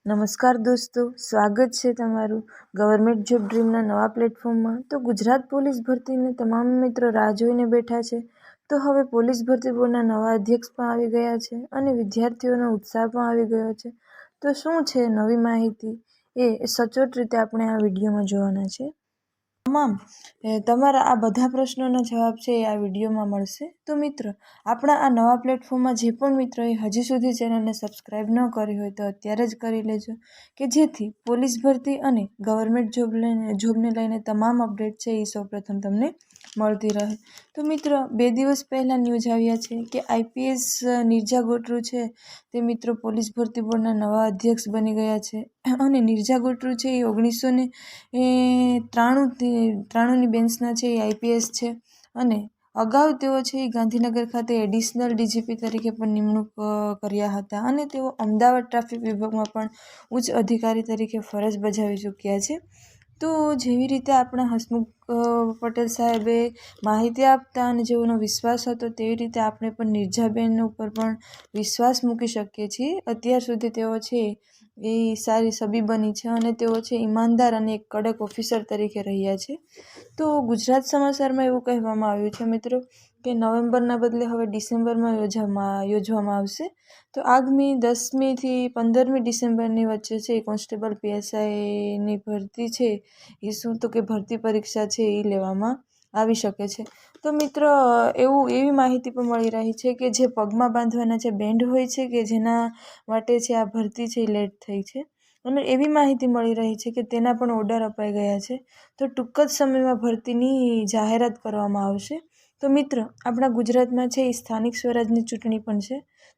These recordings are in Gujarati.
નમસ્કાર દોસ્તો, સ્વાગત છે તમારું ગવર્મેન્ટ જોબ ડ્રીમના નવા પ્લેટફોર્મમાં। તો ગુજરાત પોલીસ ભરતીને તમામ મિત્રો રાહ જોઈને બેઠા છે। તો હવે પોલીસ ભરતી બોર્ડના નવા અધ્યક્ષ પણ આવી ગયા છે અને વિદ્યાર્થીઓનો ઉત્સાહ પણ આવી ગયો છે। તો શું છે નવી માહિતી એ સચોટ રીતે આપણે આ વિડીયોમાં જોવાના છે। તમારા આ બધા પ્રશ્નોના જવાબ છે એ આ વિડીયોમાં મળશે। તો મિત્રો, આપણા આ નવા પ્લેટફોર્મમાં જે પણ મિત્રોએ હજી સુધી ચેનલને સબસ્ક્રાઈબ ન કરી હોય તો અત્યારે જ કરી લેજો, કે જેથી પોલીસ ભરતી અને ગવર્મેન્ટ જોબને લઈને તમામ અપડેટ છે એ સૌપ્રથમ તમને મળતી રહે। તો મિત્રો, 2 દિવસ પહેલાં ન્યૂઝ આવ્યા છે કે આઈપીએસ નિર્જા ગોટરુ છે તે મિત્રો પોલીસ ભરતી બોર્ડના નવા અધ્યક્ષ બની ગયા છે। અને નિર્જા ગોટરુ છે એ 1993ની બેન્ચના છે એ આઈપીએસ છે અને અગાઉ તેઓ છે એ ગાંધીનગર ખાતે એડિશનલ ડીજીપી તરીકે પણ નિમણૂક કર્યા હતા અને તેઓ અમદાવાદ ટ્રાફિક વિભાગમાં પણ ઉચ્ચ અધિકારી તરીકે ફરજ બજાવી ચૂક્યા છે। તો જેવી રીતે આપણા હસમુખ પટેલ સાહેબે માહિતી આપતા અને જેઓનો વિશ્વાસ હતો, તેવી રીતે આપણે પણ નિર્જાબેન ઉપર પણ વિશ્વાસ મૂકી શકીએ છીએ। અત્યાર સુધી તેઓ છે એ સારી સબી બની છે અને તેઓ છે ઈમાનદાર અને એક કડક ઓફિસર તરીકે રહ્યા છે। તો ગુજરાત સમાચારમાં એવું કહેવામાં આવ્યું છે મિત્રો કે નવેમ્બરના બદલે હવે ડિસેમ્બરમાં યોજવામાં આવશે। તો આગામી 10મીથી 15મી ડિસેમ્બરની વચ્ચે છે કોન્સ્ટેબલ પીએસઆઈની ભરતી છે એ શું તો કે ભરતી પરીક્ષા છે એ લેવામાં આવી શકે છે। તો મિત્રો, એવી માહિતી પણ મળી રહી છે કે જે પગમાં બાંધવાના જે બેન્ડ હોય છે કે જેના માટે છે આ ભરતી છે એ લેટ થઈ છે અને એવી માહિતી મળી રહી છે કે તેના પણ ઓર્ડર અપાઈ ગયા છે। તો ટૂંક જ સમયમાં ભરતીની જાહેરાત કરવામાં આવશે। તો મિત્રો, આપણા ગુજરાતમાં છે એ સ્થાનિક સ્વરાજની ચૂંટણી પણ છે,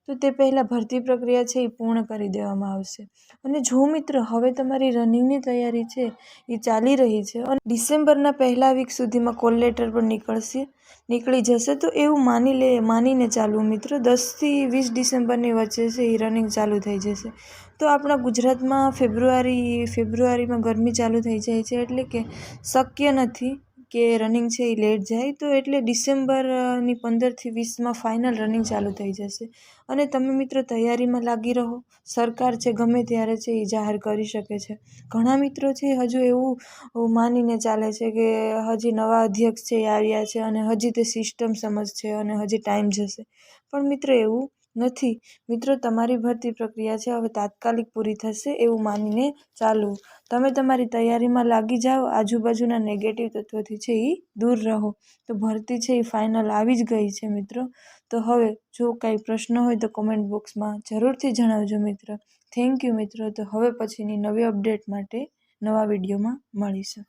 તો તે પહેલાં ભરતી પ્રક્રિયા છે એ પૂર્ણ કરી દેવામાં આવશે। અને જો મિત્રો હવે તમારી રનિંગની તૈયારી છે એ ચાલી રહી છે અને ડિસેમ્બરના પહેલા વીક સુધીમાં કોલ લેટર પણ નીકળી જશે, તો એવું માનીને ચાલવું મિત્રો, 10થી 20 ડિસેમ્બરની વચ્ચે છે એ રનિંગ ચાલુ થઈ જશે। તો આપણા ગુજરાતમાં ફેબ્રુઆરીમાં ગરમી ચાલુ થઈ જાય છે, એટલે કે શક્ય નથી કે રનિંગ છે એ લેટ જાય। તો એટલે ડિસેમ્બરની 15થી 20માં ફાઇનલ રનિંગ ચાલુ થઈ જશે અને તમે મિત્રો તૈયારીમાં લાગી રહો। સરકાર છે ગમે ત્યારે છે એ જાહેર કરી શકે છે। ઘણા મિત્રો છે હજુ એવું માનીને ચાલે છે કે હજી નવા અધ્યક્ષ છે એ આવ્યા છે અને હજી તે સિસ્ટમ સમજશે અને હજી ટાઈમ જશે, પણ મિત્રો એવું નથી। મિત્રો, તમારી ભરતી પ્રક્રિયા છે હવે તાત્કાલિક પૂરી થશે એવું માનીને ચાલવું। તમે તમારી તૈયારીમાં લાગી જાઓ, આજુબાજુના નેગેટિવ તત્વોથી છે એ દૂર રહો। તો ભરતી છે એ ફાઇનલ આવી જ ગઈ છે મિત્રો। તો હવે જો કાંઈ પ્રશ્ન હોય તો કોમેન્ટ બોક્સમાં જરૂરથી જણાવજો મિત્રો। થેન્ક યુ મિત્રો। તો હવે પછીની નવી અપડેટ માટે નવા વિડીયોમાં મળીશું।